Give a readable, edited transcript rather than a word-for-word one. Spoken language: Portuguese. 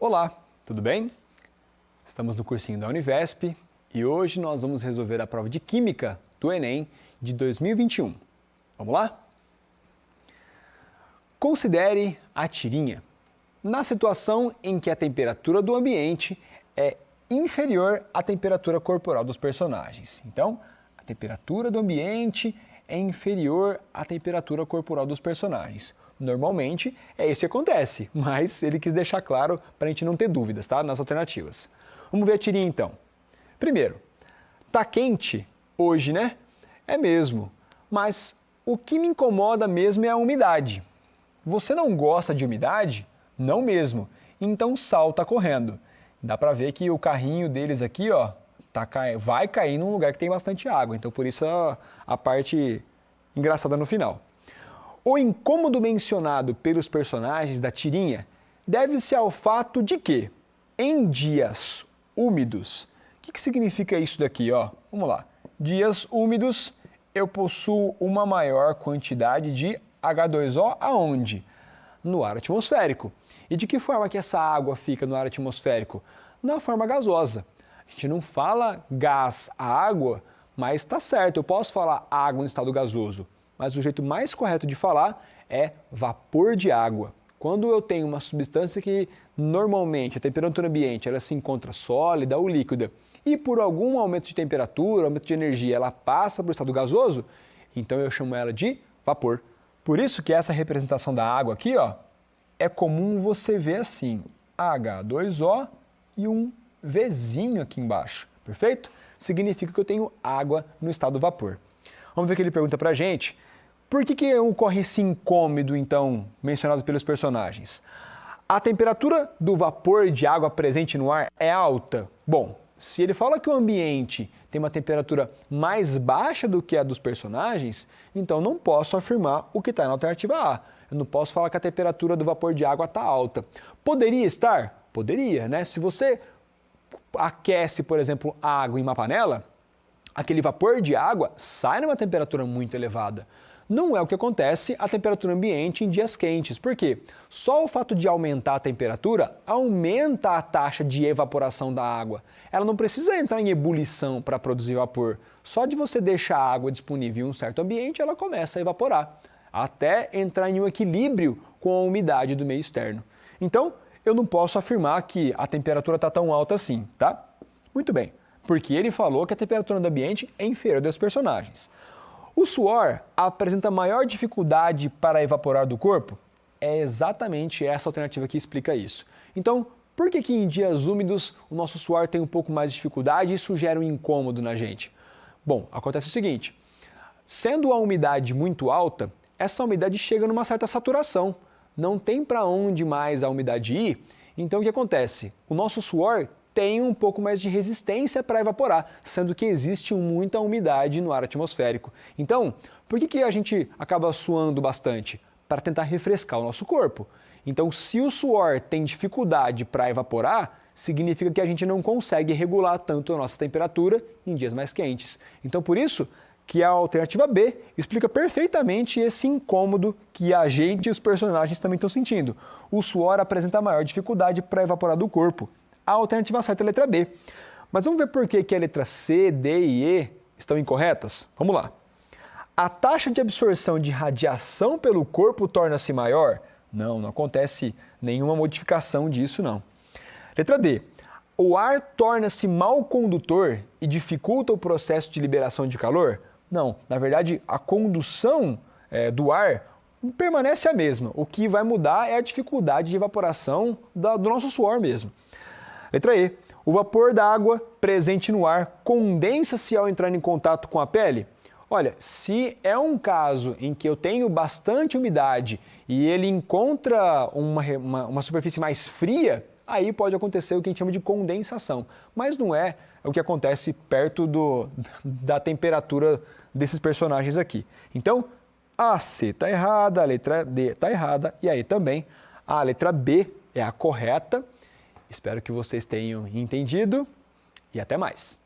Olá, tudo bem? Estamos no cursinho da Univesp e hoje nós vamos resolver a prova de Química do Enem de 2021. Vamos lá? Considere a tirinha. Na situação em que a temperatura do ambiente é inferior à temperatura corporal dos personagens. Então, a temperatura do ambiente é inferior à temperatura corporal dos personagens. Normalmente é isso que acontece, mas ele quis deixar claro para a gente não ter dúvidas, tá? Nas alternativas. Vamos ver a tirinha então. Primeiro, tá quente hoje, né? É mesmo, mas o que me incomoda mesmo é a umidade. Você não gosta de umidade? Não mesmo. Então salta correndo. Dá para ver que o carrinho deles aqui, ó, vai cair num lugar que tem bastante água. Então por isso a parte engraçada no final. O incômodo mencionado pelos personagens da tirinha deve-se ao fato de que, em dias úmidos, o que significa isso daqui? Ó? Vamos lá. Dias úmidos, eu possuo uma maior quantidade de H2O aonde? No ar atmosférico. E de que forma que essa água fica no ar atmosférico? Na forma gasosa. A gente não fala gás a água, mas está certo, eu posso falar água no estado gasoso. Mas o jeito mais correto de falar é vapor de água. Quando eu tenho uma substância que normalmente a temperatura ambiente ela se encontra sólida ou líquida e por algum aumento de temperatura, aumento de energia, ela passa para o estado gasoso, então eu chamo ela de vapor. Por isso que essa representação da água aqui, ó, é comum você ver assim, H2O e um Vzinho aqui embaixo, perfeito? Significa que eu tenho água no estado vapor. Vamos ver o que ele pergunta pra gente. Por que ocorre esse incômodo, então, mencionado pelos personagens? A temperatura do vapor de água presente no ar é alta? Bom, se ele fala que o ambiente tem uma temperatura mais baixa do que a dos personagens, então não posso afirmar o que está na alternativa A. Eu não posso falar que a temperatura do vapor de água está alta. Poderia estar? Poderia, né? Se você aquece, por exemplo, a água em uma panela, aquele vapor de água sai numa temperatura muito elevada. Não é o que acontece à temperatura ambiente em dias quentes. Por quê? Só o fato de aumentar a temperatura aumenta a taxa de evaporação da água. Ela não precisa entrar em ebulição para produzir vapor. Só de você deixar a água disponível em um certo ambiente, ela começa a evaporar, até entrar em um equilíbrio com a umidade do meio externo. Então, eu não posso afirmar que a temperatura está tão alta assim, tá? Muito bem, porque ele falou que a temperatura do ambiente é inferior dos personagens. O suor apresenta maior dificuldade para evaporar do corpo? É exatamente essa alternativa que explica isso. Então, por que em dias úmidos o nosso suor tem um pouco mais de dificuldade e isso gera um incômodo na gente? Bom, acontece o seguinte, sendo a umidade muito alta, essa umidade chega numa certa saturação. Não tem para onde mais a umidade ir, então o que acontece? O nosso suor tem um pouco mais de resistência para evaporar, sendo que existe muita umidade no ar atmosférico. Então, por que a gente acaba suando bastante? Para tentar refrescar o nosso corpo. Então, se o suor tem dificuldade para evaporar, significa que a gente não consegue regular tanto a nossa temperatura em dias mais quentes. Então, por isso que a alternativa B explica perfeitamente esse incômodo que a gente e os personagens também estão sentindo. O suor apresenta maior dificuldade para evaporar do corpo. A alternativa certa é a letra B. Mas vamos ver por que a letra C, D e E estão incorretas? Vamos lá. A taxa de absorção de radiação pelo corpo torna-se maior? Não acontece nenhuma modificação disso, não. Letra D. O ar torna-se mal condutor e dificulta o processo de liberação de calor? Não, na verdade, a condução do ar permanece a mesma. O que vai mudar é a dificuldade de evaporação do nosso suor mesmo. Letra E. O vapor da água presente no ar condensa-se ao entrar em contato com a pele? Olha, se é um caso em que eu tenho bastante umidade e ele encontra uma superfície mais fria, aí pode acontecer o que a gente chama de condensação. Mas não é o que acontece perto da temperatura desses personagens aqui. Então, a C está errada, a letra D está errada e aí também a letra B é a correta. Espero que vocês tenham entendido e até mais!